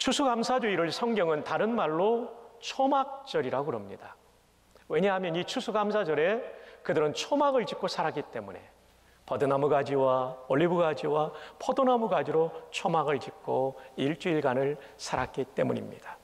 추수감사주의를 성경은 다른 말로 초막절이라고 그럽니다. 왜냐하면 이 추수감사절에 그들은 초막을 짓고 살았기 때문에 버드나무 가지와 올리브 가지와 포도나무 가지로 초막을 짓고 일주일간을 살았기 때문입니다.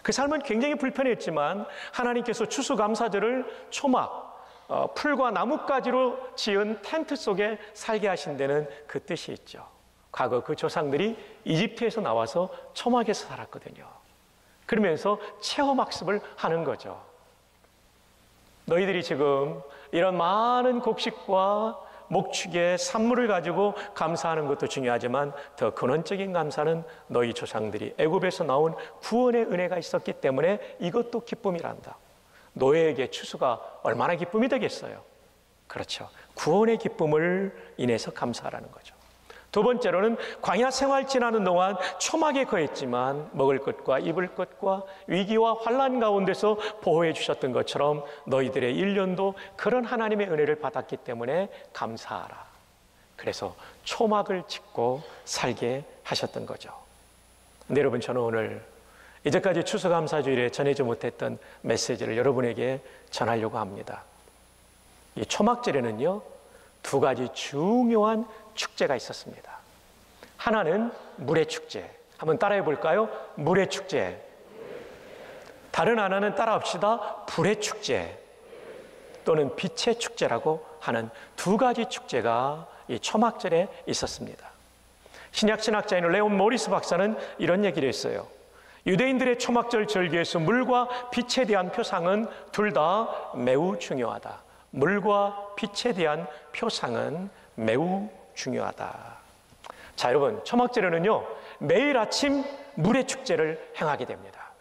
그 삶은 굉장히 불편했지만 하나님께서 추수감사절을 초막, 풀과 나뭇가지로 지은 텐트 속에 살게 하신 데는 그 뜻이 있죠. 과거 그 조상들이 이집트에서 나와서 초막에서 살았거든요. 그러면서 체험학습을 하는 거죠. 너희들이 지금 이런 많은 곡식과 목축의 산물을 가지고 감사하는 것도 중요하지만 더 근원적인 감사는 너희 조상들이 애굽에서 나온 구원의 은혜가 있었기 때문에 이것도 기쁨이란다. 노예에게 추수가 얼마나 기쁨이 되겠어요? 그렇죠. 구원의 기쁨을 인해서 감사하라는 거죠. 두 번째로는 광야 생활 지나는 동안 초막에 거했지만 먹을 것과 입을 것과 위기와 환난 가운데서 보호해 주셨던 것처럼 너희들의 1년도 그런 하나님의 은혜를 받았기 때문에 감사하라. 그래서 초막을 짓고 살게 하셨던 거죠. 근데 여러분, 저는 오늘 이제까지 추수감사주일에 전하지 못했던 메시지를 여러분에게 전하려고 합니다. 이 초막절에는요, 두 가지 중요한 축제가 있었습니다. 하나는 물의 축제. 한번 따라해 볼까요? 물의 축제. 다른 하나는 따라합시다. 불의 축제 또는 빛의 축제라고 하는 두 가지 축제가 이 초막절에 있었습니다. 신약신학자인 레온 모리스 박사는 이런 얘기를 했어요. 유대인들의 초막절 절기에서 물과 빛에 대한 표상은 둘 다 매우 중요하다. 물과 빛에 대한 표상은 매우 중요하다. 자, 여러분, 초막절에는요, 매일 아침 물의 축제를 행하게 됩니다.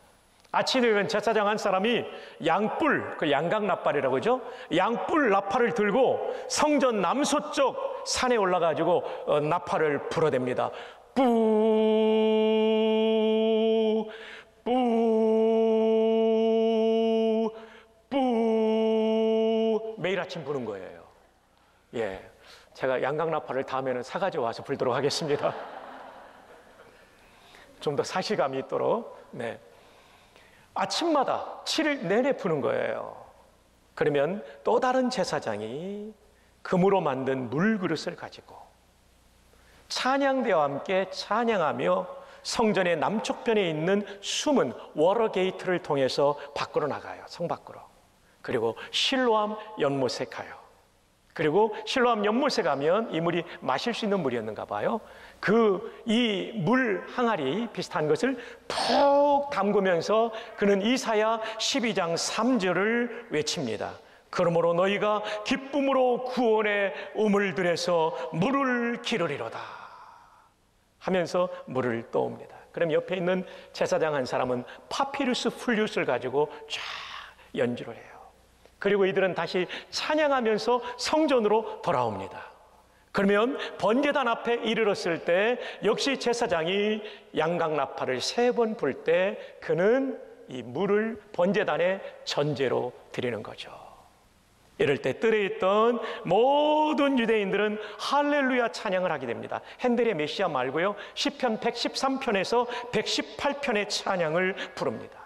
아침에 되면 제사장 한 사람이 양뿔, 그 양각나팔이라고 하죠. 양뿔 나팔을 들고 성전 남서쪽 산에 올라가지고 나팔을 불어댑니다. 뿌, 뿌, 뿌. 매일 아침 부는 거예요. 예. 제가 양각나팔을 다음에는 사가지고 와서 불도록 하겠습니다. 좀 더 사실감이 있도록. 네. 아침마다 7일 내내 부는 거예요. 그러면 또 다른 제사장이 금으로 만든 물그릇을 가지고 찬양대와 함께 찬양하며 성전의 남쪽편에 있는 숨은 워터게이트를 통해서 밖으로 나가요. 성 밖으로. 그리고 실로암 연못에 가요. 그리고 실로암 연못에 가면 이 물이 마실 수 있는 물이었는가 봐요. 이 물 항아리 비슷한 것을 푹 담그면서 그는 이사야 12장 3절을 외칩니다. 그러므로 너희가 기쁨으로 구원의 우물들에서 물을 기르리로다 하면서 물을 떠옵니다. 그럼 옆에 있는 제사장 한 사람은 파피루스 플룻을 가지고 쫙 연주를 해요. 그리고 이들은 다시 찬양하면서 성전으로 돌아옵니다. 그러면 번제단 앞에 이르렀을 때 역시 제사장이 양각나팔을 3번 불 때 그는 이 물을 번제단의 전제로 드리는 거죠. 이럴 때 뜰에 있던 모든 유대인들은 할렐루야 찬양을 하게 됩니다. 핸델의 메시아 말고요, 시편 113편에서 118편의 찬양을 부릅니다.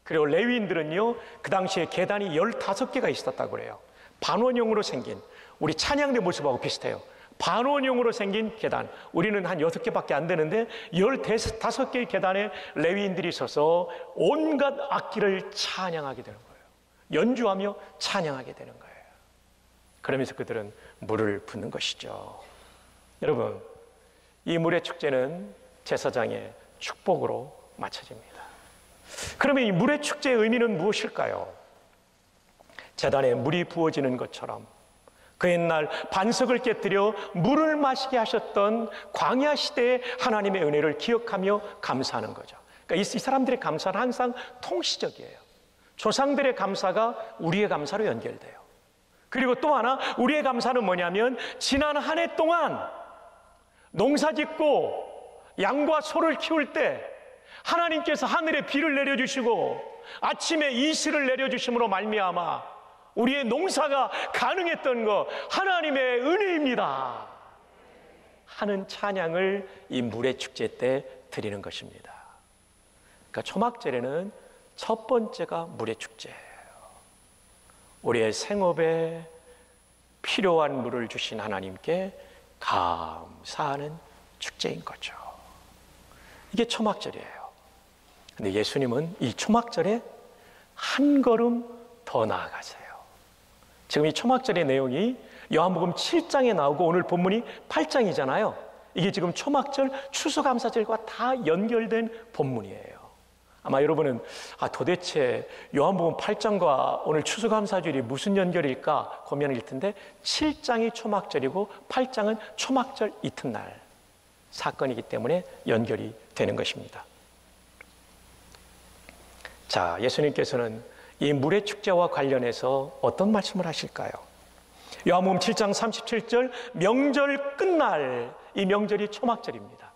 그리고 레위인들은요, 그 당시에 계단이 15개가 있었다고 그래요. 반원형으로 생긴, 우리 찬양대 모습하고 비슷해요. 반원형으로 생긴 계단, 우리는 한 6개밖에 안 되는데 15개의 계단에 레위인들이 서서 온갖 악기를 찬양하게 되는 거예요. 연주하며 찬양하게 되는 거예요. 그러면서 그들은 물을 붓는 것이죠. 여러분, 이 물의 축제는 제사장의 축복으로 마쳐집니다. 그러면 이 물의 축제의 의미는 무엇일까요? 제단에 물이 부어지는 것처럼 그 옛날 반석을 깨뜨려 물을 마시게 하셨던 광야 시대의 하나님의 은혜를 기억하며 감사하는 거죠. 그러니까 이 사람들의 감사는 항상 통시적이에요. 조상들의 감사가 우리의 감사로 연결돼요. 그리고 또 하나, 우리의 감사는 뭐냐면 지난 한 해 동안 농사짓고 양과 소를 키울 때 하나님께서 하늘에 비를 내려주시고 아침에 이슬을 내려주심으로 말미암아 우리의 농사가 가능했던 것, 하나님의 은혜입니다 하는 찬양을 이 물의 축제 때 드리는 것입니다. 그러니까 초막절에는 첫 번째가 물의 축제예요. 우리의 생업에 필요한 물을 주신 하나님께 감사하는 축제인 거죠. 이게 초막절이에요. 근데 예수님은 이 초막절에 한 걸음 더 나아가세요. 지금 이 초막절의 내용이 요한복음 7장에 나오고 오늘 본문이 8장이잖아요. 이게 지금 초막절 추수감사절과 다 연결된 본문이에요. 아마 여러분은 도대체 요한복음 8장과 오늘 추수감사절이 무슨 연결일까 고민일 텐데 7장이 초막절이고 8장은 초막절 이튿날 사건이기 때문에 연결이 되는 것입니다. 자, 예수님께서는 이 물의 축제와 관련해서 어떤 말씀을 하실까요? 요한복음 7장 37절 명절 끝날, 이 명절이 초막절입니다.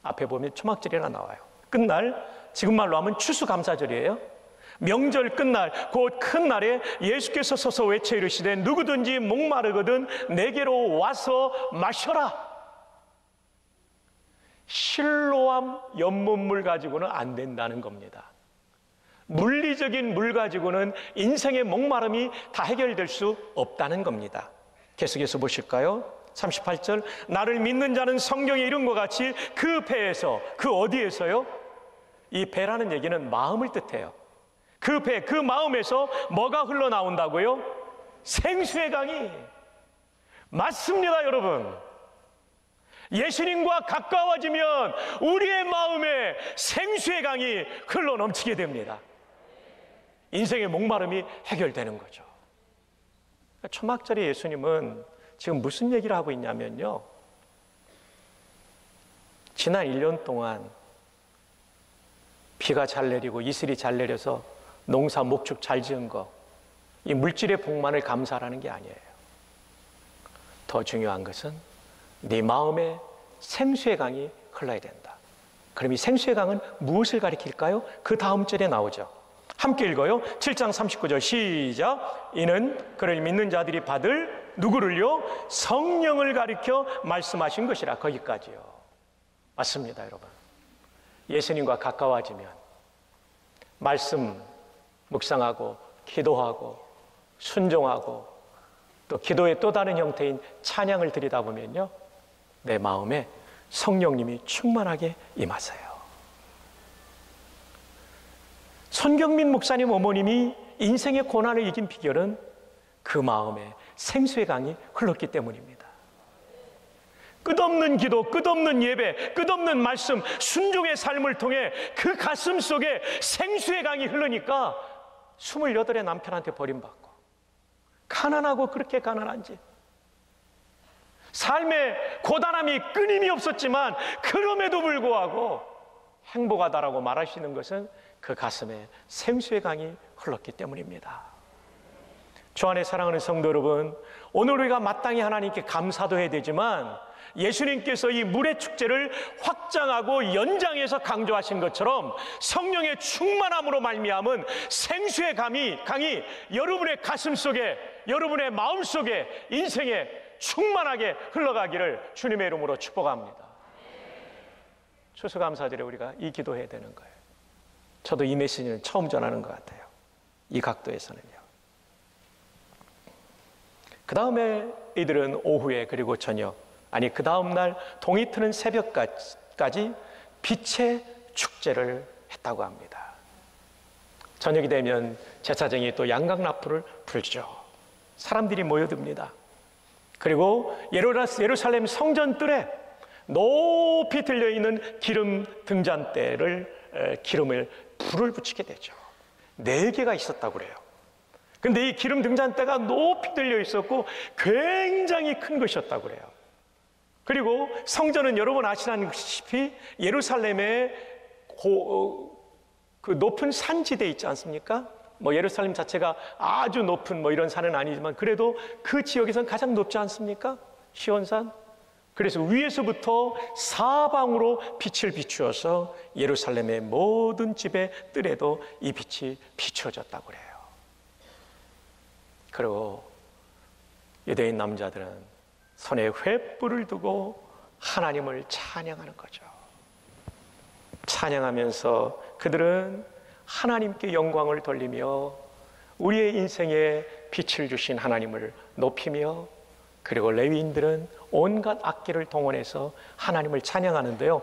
앞에 보면 초막절이라 나와요. 끝날, 지금 말로 하면 추수감사절이에요. 명절 끝날, 곧 큰 날에 예수께서 서서 외쳐 이르시되 누구든지 목마르거든 내게로 와서 마셔라. 실로암 연못물 가지고는 안 된다는 겁니다. 물리적인 물 가지고는 인생의 목마름이 다 해결될 수 없다는 겁니다. 계속해서 보실까요? 38절 나를 믿는 자는 성경에 이른 것 같이 그 배에서, 그 어디에서요? 이 배라는 얘기는 마음을 뜻해요. 그 배, 그 마음에서 뭐가 흘러나온다고요? 생수의 강이. 맞습니다, 여러분. 예수님과 가까워지면 우리의 마음에 생수의 강이 흘러넘치게 됩니다. 인생의 목마름이 해결되는 거죠. 초막절에 예수님은 지금 무슨 얘기를 하고 있냐면요, 지난 1년 동안 비가 잘 내리고 이슬이 잘 내려서 농사 목축 잘 지은 거, 이 물질의 복만을 감사하라는 게 아니에요. 더 중요한 것은 네 마음에 생수의 강이 흘러야 된다. 그럼 이 생수의 강은 무엇을 가리킬까요? 그 다음 절에 나오죠. 함께 읽어요. 7장 39절 시작. 이는 그를 믿는 자들이 받을 누구를요? 성령을 가리켜 말씀하신 것이라. 거기까지요. 맞습니다, 여러분. 예수님과 가까워지면 말씀 묵상하고 기도하고 순종하고 또 기도의 또 다른 형태인 찬양을 드리다 보면요, 내 마음에 성령님이 충만하게 임하세요. 손경민 목사님 어머님이 인생의 고난을 이긴 비결은 그 마음에 생수의 강이 흘렀기 때문입니다. 끝없는 기도, 끝없는 예배, 끝없는 말씀, 순종의 삶을 통해 그 가슴 속에 생수의 강이 흐르니까 28의 남편한테 버림받고, 가난하고 그렇게 가난한지, 삶의 고단함이 끊임이 없었지만 그럼에도 불구하고 행복하다라고 말하시는 것은 그 가슴에 생수의 강이 흘렀기 때문입니다. 주 안에 사랑하는 성도 여러분, 오늘 우리가 마땅히 하나님께 감사도 해야 되지만 예수님께서 이 물의 축제를 확장하고 연장해서 강조하신 것처럼 성령의 충만함으로 말미암은 생수의 강이 여러분의 가슴 속에, 여러분의 마음 속에, 인생에 충만하게 흘러가기를 주님의 이름으로 축복합니다. 추수감사절에 우리가 이 기도해야 되는 거예요. 저도 이 메시지는 처음 전하는 것 같아요. 이 각도에서는요. 그 다음에 이들은 오후에 그리고 저녁, 아니 그 다음날 동이 트는 새벽까지 빛의 축제를 했다고 합니다. 저녁이 되면 제사장이 또 양강나풀을 불죠. 사람들이 모여듭니다. 그리고 예루살렘 성전 뜰에 높이 들려있는 기름 등잔대를 불을 붙이게 되죠. 4개가 있었다고 그래요. 근데 이 기름 등잔대가 높이 들려 있었고 굉장히 큰 것이었다고 그래요. 그리고 성전은 여러분 아시다시피 예루살렘의 그 높은 산지대 있지 않습니까? 뭐 예루살렘 자체가 아주 높은 뭐 이런 산은 아니지만 그래도 그 지역에서는 가장 높지 않습니까? 시온산. 그래서 위에서부터 사방으로 빛을 비추어서 예루살렘의 모든 집의 뜰에도 이 빛이 비추어졌다고 그래요. 그리고 유대인 남자들은 손에 횃불을 두고 하나님을 찬양하는 거죠. 찬양하면서 그들은 하나님께 영광을 돌리며 우리의 인생에 빛을 주신 하나님을 높이며, 그리고 레위인들은 온갖 악기를 동원해서 하나님을 찬양하는데요,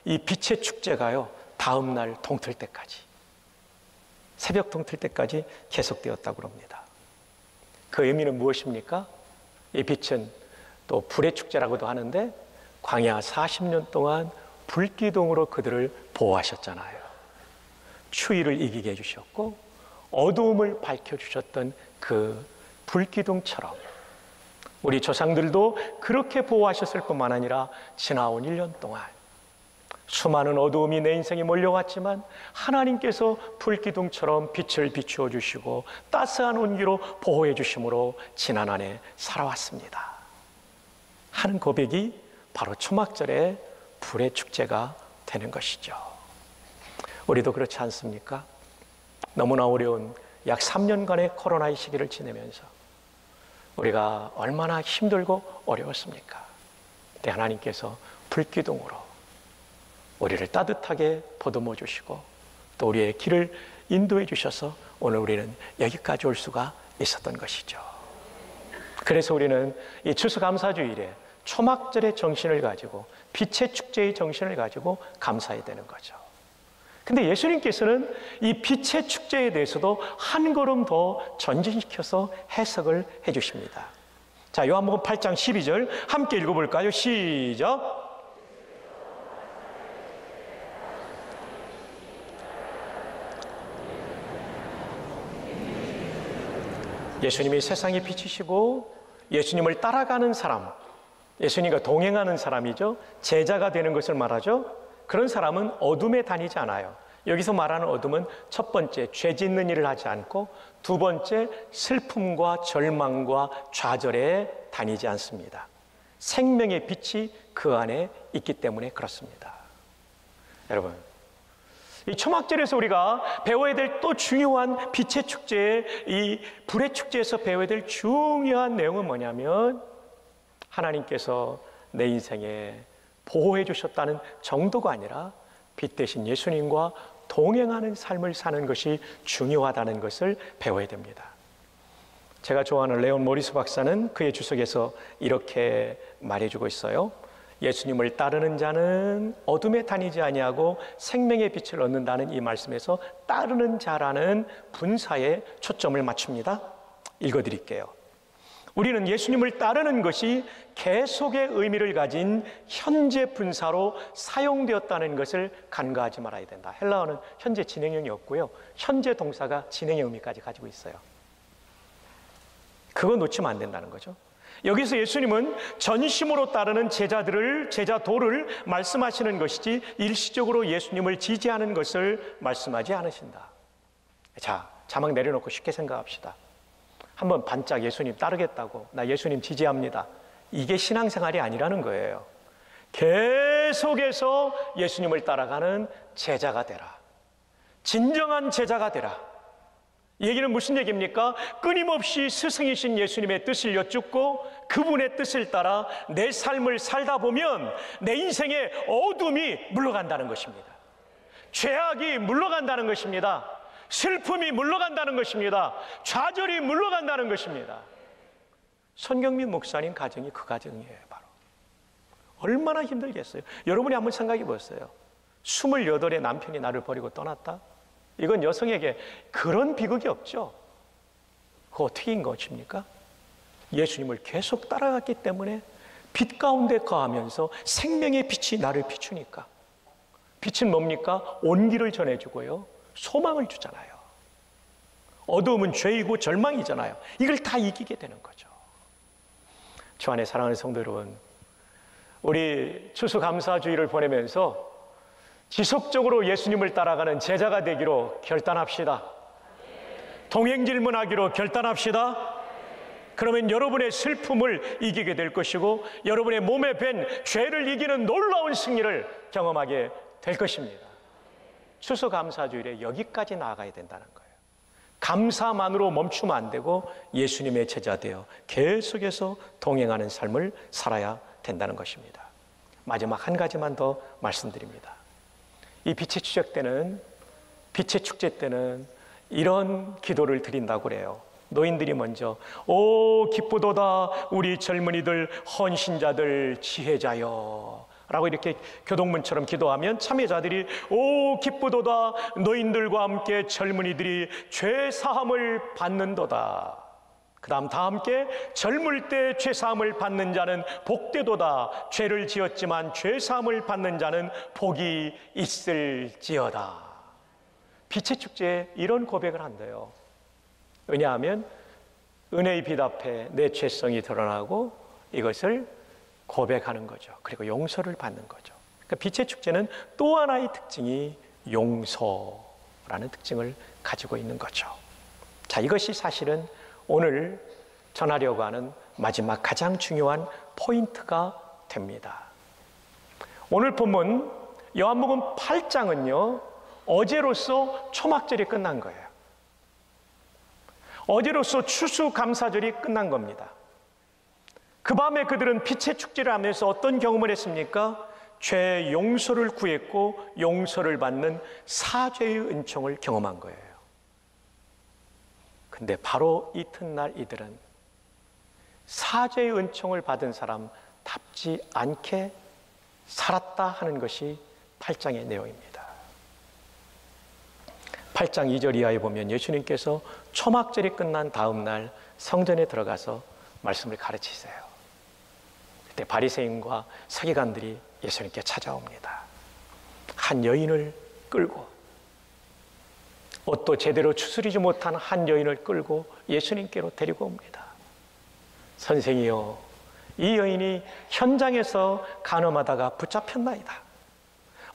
이 빛의 축제가요 다음 날 동틀 때까지, 새벽 동틀 때까지 계속되었다고 합니다. 그 의미는 무엇입니까? 이 빛은 또 불의 축제라고도 하는데, 광야 40년 동안 불기둥으로 그들을 보호하셨잖아요. 추위를 이기게 해주셨고 어두움을 밝혀주셨던 그 불기둥처럼 우리 조상들도 그렇게 보호하셨을 뿐만 아니라 지나온 1년 동안 수많은 어두움이 내 인생에 몰려왔지만 하나님께서 불기둥처럼 빛을 비추어 주시고 따스한 온기로 보호해 주심으로 지난 한 해 살아왔습니다 하는 고백이 바로 초막절의 불의 축제가 되는 것이죠. 우리도 그렇지 않습니까? 너무나 어려운 약 3년간의 코로나의 시기를 지내면서 우리가 얼마나 힘들고 어려웠습니까? 그때 하나님께서 불기둥으로 우리를 따뜻하게 보듬어 주시고 또 우리의 길을 인도해 주셔서 오늘 우리는 여기까지 올 수가 있었던 것이죠. 그래서 우리는 이 추수감사주일에 초막절의 정신을 가지고 빛의 축제의 정신을 가지고 감사해야 되는 거죠. 근데 예수님께서는 이 빛의 축제에 대해서도 한 걸음 더 전진시켜서 해석을 해 주십니다. 자, 요한복음 8장 12절 함께 읽어볼까요? 시작. 예수님이 세상의 빛이시고 예수님을 따라가는 사람, 예수님과 동행하는 사람이죠. 제자가 되는 것을 말하죠. 그런 사람은 어둠에 다니지 않아요. 여기서 말하는 어둠은 첫 번째, 죄 짓는 일을 하지 않고 두 번째, 슬픔과 절망과 좌절에 다니지 않습니다. 생명의 빛이 그 안에 있기 때문에 그렇습니다. 여러분, 이 초막절에서 우리가 배워야 될 또 중요한 빛의 축제의 이 불의 축제에서 배워야 될 중요한 내용은 뭐냐면 하나님께서 내 인생에 보호해 주셨다는 정도가 아니라 빛 대신 예수님과 동행하는 삶을 사는 것이 중요하다는 것을 배워야 됩니다. 제가 좋아하는 레온 모리스 박사는 그의 주석에서 이렇게 말해주고 있어요. 예수님을 따르는 자는 어둠에 다니지 아니하고 생명의 빛을 얻는다는 이 말씀에서 따르는 자라는 분사에 초점을 맞춥니다. 읽어드릴게요. 우리는 예수님을 따르는 것이 계속의 의미를 가진 현재 분사로 사용되었다는 것을 간과하지 말아야 된다. 헬라어는 현재 진행형이 없고요, 현재 동사가 진행의 의미까지 가지고 있어요. 그거 놓치면 안 된다는 거죠. 여기서 예수님은 전심으로 따르는 제자도를 말씀하시는 것이지 일시적으로 예수님을 지지하는 것을 말씀하지 않으신다. 자, 자막 내려놓고 쉽게 생각합시다. 한번 반짝 예수님 따르겠다고, 나 예수님 지지합니다, 이게 신앙생활이 아니라는 거예요. 계속해서 예수님을 따라가는 제자가 되라. 진정한 제자가 되라. 이 얘기는 무슨 얘기입니까? 끊임없이 스승이신 예수님의 뜻을 여쭙고 그분의 뜻을 따라 내 삶을 살다 보면 내 인생의 어둠이 물러간다는 것입니다. 죄악이 물러간다는 것입니다. 슬픔이 물러간다는 것입니다. 좌절이 물러간다는 것입니다. 손경민 목사님 가정이 그 가정이에요. 바로 얼마나 힘들겠어요. 여러분이 한번 생각해 보세요. 28의 남편이 나를 버리고 떠났다? 이건 여성에게 그런 비극이 없죠. 그거 어떻게 인 것입니까? 예수님을 계속 따라갔기 때문에 빛 가운데 거하면서 생명의 빛이 나를 비추니까. 빛은 뭡니까? 온기를 전해주고요, 소망을 주잖아요. 어두움은 죄이고 절망이잖아요. 이걸 다 이기게 되는 거죠. 주 안에 사랑하는 성도 여러분, 우리 추수감사주일을 보내면서 지속적으로 예수님을 따라가는 제자가 되기로 결단합시다. 동행질문하기로 결단합시다. 그러면 여러분의 슬픔을 이기게 될 것이고 여러분의 몸에 밴 죄를 이기는 놀라운 승리를 경험하게 될 것입니다. 추수감사주일에 여기까지 나아가야 된다는 거예요. 감사만으로 멈추면 안 되고 예수님의 제자 되어 계속해서 동행하는 삶을 살아야 된다는 것입니다. 마지막 한 가지만 더 말씀드립니다. 이 빛이 추적되는 빛의 축제 때는 이런 기도를 드린다고 그래요. 노인들이 먼저 오 기쁘도다 우리 젊은이들 헌신자들 지혜자여 라고 이렇게 교동문처럼 기도하면 참여자들이 오 기쁘도다 노인들과 함께 젊은이들이 죄 사함을 받는도다. 그 다음 다 함께 젊을 때 죄 사함을 받는 자는 복되도다. 죄를 지었지만 죄 사함을 받는 자는 복이 있을지어다. 빛의 축제에 이런 고백을 한대요. 왜냐하면 은혜의 빛 앞에 내 죄성이 드러나고 이것을 고백하는 거죠. 그리고 용서를 받는 거죠. 그러니까 빛의 축제는 또 하나의 특징이 용서라는 특징을 가지고 있는 거죠. 자, 이것이 사실은 오늘 전하려고 하는 마지막 가장 중요한 포인트가 됩니다. 오늘 본문 요한복음 8장은요 어제로서 초막절이 끝난 거예요. 어제로서 추수감사절이 끝난 겁니다. 그 밤에 그들은 빛의 축제를 하면서 어떤 경험을 했습니까? 죄 용서를 구했고 용서를 받는 사죄의 은총을 경험한 거예요. 근데 바로 이튿날 이들은 사죄의 은총을 받은 사람답지 않게 살았다 하는 것이 8장의 내용입니다. 8장 2절 이하에 보면 예수님께서 초막절이 끝난 다음 날 성전에 들어가서 말씀을 가르치세요. 그때 바리새인과 서기관들이 예수님께 찾아옵니다. 한 여인을 끌고 옷도 제대로 추스리지 못한 한 여인을 끌고 예수님께로 데리고 옵니다. 선생이요, 이 여인이 현장에서 간음하다가 붙잡혔나이다.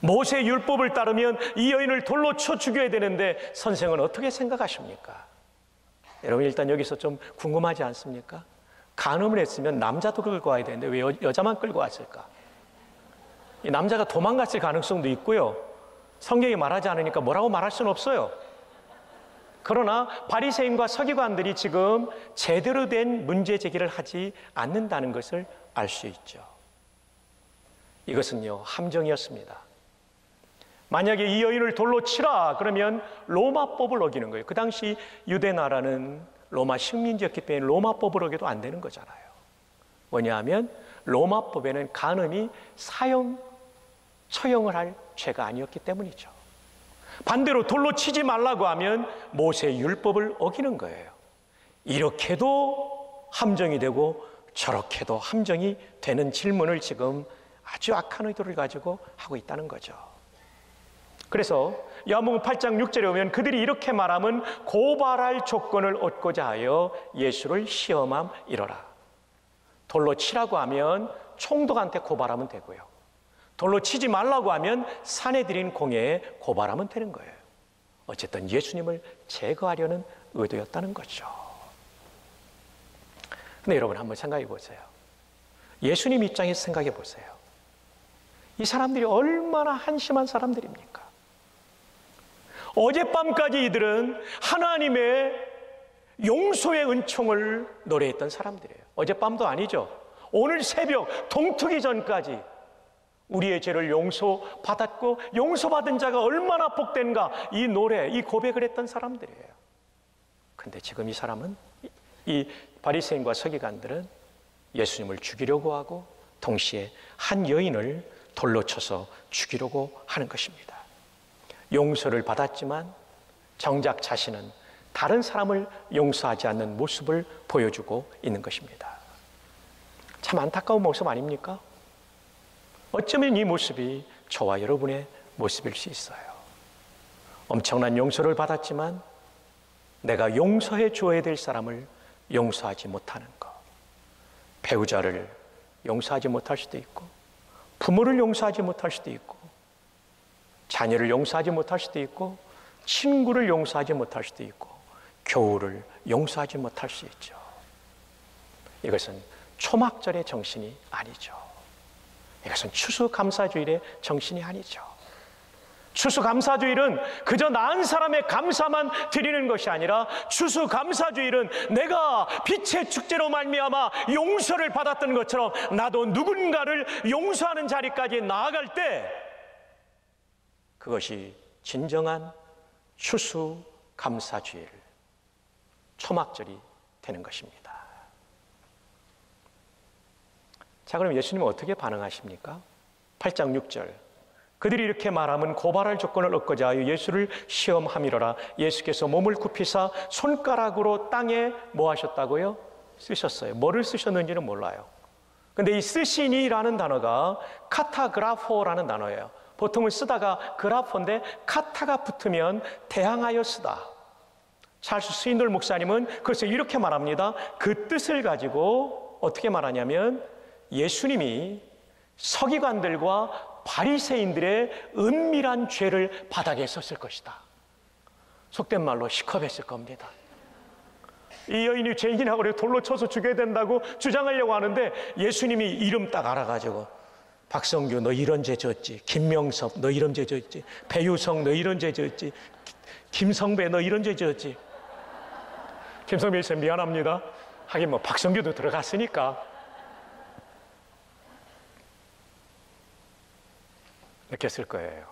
모세의 율법을 따르면 이 여인을 돌로 쳐 죽여야 되는데 선생은 어떻게 생각하십니까? 여러분 일단 여기서 좀 궁금하지 않습니까? 간음을 했으면 남자도 끌고 와야 되는데 왜 여자만 끌고 왔을까? 이 남자가 도망갔을 가능성도 있고요. 성경이 말하지 않으니까 뭐라고 말할 수는 없어요. 그러나 바리새인과 서기관들이 지금 제대로 된 문제 제기를 하지 않는다는 것을 알 수 있죠. 이것은요 함정이었습니다. 만약에 이 여인을 돌로 치라 그러면 로마법을 어기는 거예요. 그 당시 유대 나라는 로마 식민지였기 때문에 로마법을 어겨도 안 되는 거잖아요. 뭐냐하면 로마법에는 간음이 처형을 할 죄가 아니었기 때문이죠. 반대로 돌로 치지 말라고 하면 모세의 율법을 어기는 거예요. 이렇게도 함정이 되고 저렇게도 함정이 되는 질문을 지금 아주 악한 의도를 가지고 하고 있다는 거죠. 그래서 요한복음 8장 6절에 보면 그들이 이렇게 말하면 고발할 조건을 얻고자 하여 예수를 시험함이러라. 돌로 치라고 하면 총독한테 고발하면 되고요. 돌로 치지 말라고 하면 사내들인 공회에 고발하면 되는 거예요. 어쨌든 예수님을 제거하려는 의도였다는 거죠. 근데 여러분 한번 생각해 보세요. 예수님 입장에서 생각해 보세요. 이 사람들이 얼마나 한심한 사람들입니까? 어젯밤까지 이들은 하나님의 용서의 은총을 노래했던 사람들이에요. 어젯밤도 아니죠. 오늘 새벽 동트기 전까지 우리의 죄를 용서받았고 용서받은 자가 얼마나 복된가 이 노래, 이 고백을 했던 사람들이에요. 근데 지금 이 사람은 이 바리새인과 서기관들은 예수님을 죽이려고 하고 동시에 한 여인을 돌로 쳐서 죽이려고 하는 것입니다. 용서를 받았지만 정작 자신은 다른 사람을 용서하지 않는 모습을 보여주고 있는 것입니다. 참 안타까운 모습 아닙니까? 어쩌면 이 모습이 저와 여러분의 모습일 수 있어요. 엄청난 용서를 받았지만 내가 용서해 줘야 될 사람을 용서하지 못하는 것. 배우자를 용서하지 못할 수도 있고 부모를 용서하지 못할 수도 있고 자녀를 용서하지 못할 수도 있고 친구를 용서하지 못할 수도 있고 교우를 용서하지 못할 수 있죠. 이것은 초막절의 정신이 아니죠. 이것은 추수감사주일의 정신이 아니죠. 추수감사주일은 그저 나은 사람의 감사만 드리는 것이 아니라 추수감사주일은 내가 빛의 축제로 말미암아 용서를 받았던 것처럼 나도 누군가를 용서하는 자리까지 나아갈 때 그것이 진정한 추수감사주일, 초막절이 되는 것입니다. 자, 그럼 예수님은 어떻게 반응하십니까? 8장 6절, 그들이 이렇게 말하면 고발할 조건을 얻고자 하여 예수를 시험함이로라. 예수께서 몸을 굽히사 손가락으로 땅에 뭐 하셨다고요? 쓰셨어요. 뭐를 쓰셨는지는 몰라요. 근데 이 쓰시니라는 단어가 카타그라포라는 단어예요. 보통은 쓰다가 그라포인데 카타가 붙으면 대항하여 쓰다. 찰스 스윈돌 목사님은 그래서 이렇게 말합니다. 그 뜻을 가지고 어떻게 말하냐면 예수님이 서기관들과 바리새인들의 은밀한 죄를 바닥에 썼을 것이다. 속된 말로 시커했을 겁니다. 이 여인이 죄인이라고 돌로 쳐서 죽여야 된다고 주장하려고 하는데 예수님이 이름 딱 알아가지고 박성규 너 이런 죄 졌지, 김명섭 너 이런 죄 졌지, 배유성 너 이런 죄 졌지, 김성배 너 이런 죄 졌지. 김성배 씨 미안합니다. 하긴 뭐 박성규도 들어갔으니까. 느꼈을 거예요.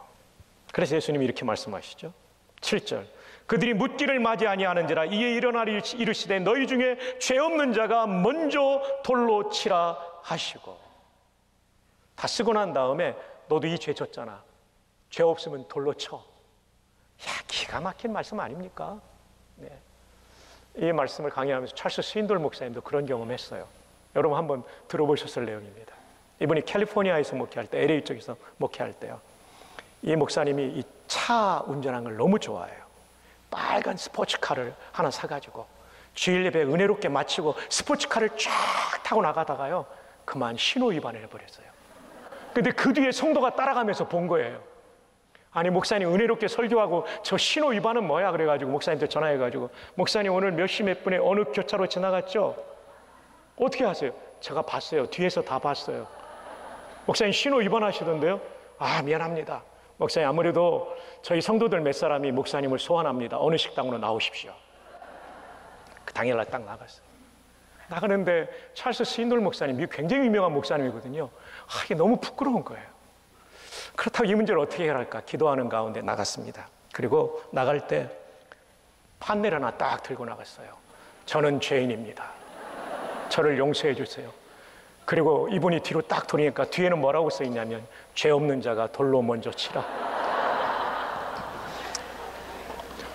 그래서 예수님이 이렇게 말씀하시죠. 7절, 그들이 묻기를 맞이 아니하는지라 이에 일어나리 이르시되 너희 중에 죄 없는 자가 먼저 돌로 치라 하시고. 다 쓰고 난 다음에 너도 이 죄 졌잖아, 죄 없으면 돌로 쳐. 야, 기가 막힌 말씀 아닙니까? 네. 이 말씀을 강의하면서 찰스 스윈돌 목사님도 그런 경험했어요. 여러분 한번 들어보셨을 내용입니다. 이분이 캘리포니아에서 목회할 때, LA 쪽에서 목회할 때요, 이 목사님이 이 차 운전하는 걸 너무 좋아해요. 빨간 스포츠카를 하나 사가지고 주일 예배 은혜롭게 마치고 스포츠카를 쫙 타고 나가다가요, 그만 신호 위반을 해버렸어요. 근데 그 뒤에 성도가 따라가면서 본 거예요. 아니 목사님 은혜롭게 설교하고 저 신호 위반은 뭐야? 그래가지고 목사님한테 전화해가지고 목사님 오늘 몇 시 몇 분에 어느 교차로 지나갔죠? 어떻게 하세요? 제가 봤어요. 뒤에서 다 봤어요. 목사님 신호 위반하시던데요? 아, 미안합니다. 목사님 아무래도 저희 성도들 몇 사람이 목사님을 소환합니다. 어느 식당으로 나오십시오. 그 당일날 딱 나갔어요. 나가는데 찰스 스윈돌 목사님, 굉장히 유명한 목사님이거든요. 아, 이게 너무 부끄러운 거예요. 그렇다고 이 문제를 어떻게 해결할까 기도하는 가운데 나갔습니다. 그리고 나갈 때 판넬 하나 딱 들고 나갔어요. 저는 죄인입니다. 저를 용서해 주세요. 그리고 이분이 뒤로 딱 돌리니까 뒤에는 뭐라고 써 있냐면 죄 없는 자가 돌로 먼저 치라.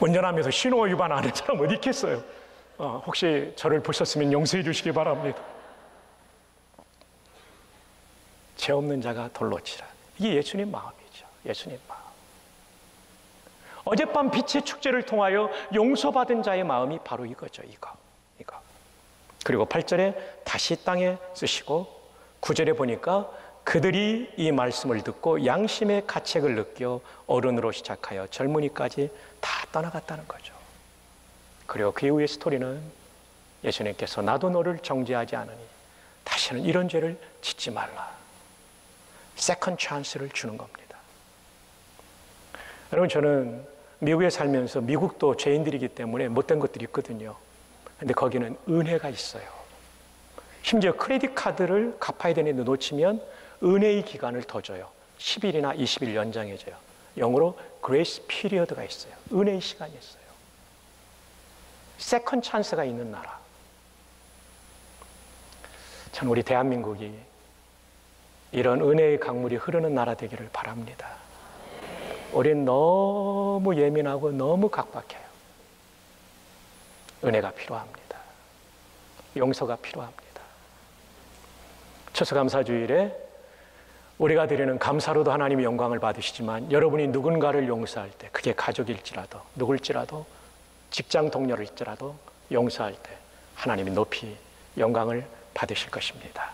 운전하면서 신호 위반 안 하는 사람 어디 있겠어요? 혹시 저를 보셨으면 용서해 주시기 바랍니다. 죄 없는 자가 돌로 치라. 이게 예수님 마음이죠. 예수님 마음. 어젯밤 빛의 축제를 통하여 용서받은 자의 마음이 바로 이거죠. 이거. 그리고 8절에 다시 땅에 쓰시고 9절에 보니까 그들이 이 말씀을 듣고 양심의 가책을 느껴 어른으로 시작하여 젊은이까지 다 떠나갔다는 거죠. 그리고 그 이후의 스토리는 예수님께서 나도 너를 정죄하지 않으니 다시는 이런 죄를 짓지 말라. 세컨드 찬스를 주는 겁니다. 여러분, 저는 미국에 살면서 미국도 죄인들이기 때문에 못된 것들이 있거든요. 근데 거기는 은혜가 있어요. 심지어 크레딧 카드를 갚아야 되는데 놓치면 은혜의 기간을 더 줘요. 10일이나 20일 연장해줘요. 영어로 그레이스 피리어드가 있어요. 은혜의 시간이 있어요. 세컨드 찬스가 있는 나라. 저는 우리 대한민국이 이런 은혜의 강물이 흐르는 나라 되기를 바랍니다. 우린 너무 예민하고 너무 각박해요. 은혜가 필요합니다. 용서가 필요합니다. 추수감사주일에 우리가 드리는 감사로도 하나님의 영광을 받으시지만 여러분이 누군가를 용서할 때, 그게 가족일지라도 누굴지라도 직장 동료일지라도 용서할 때 하나님이 높이 영광을 받으실 것입니다.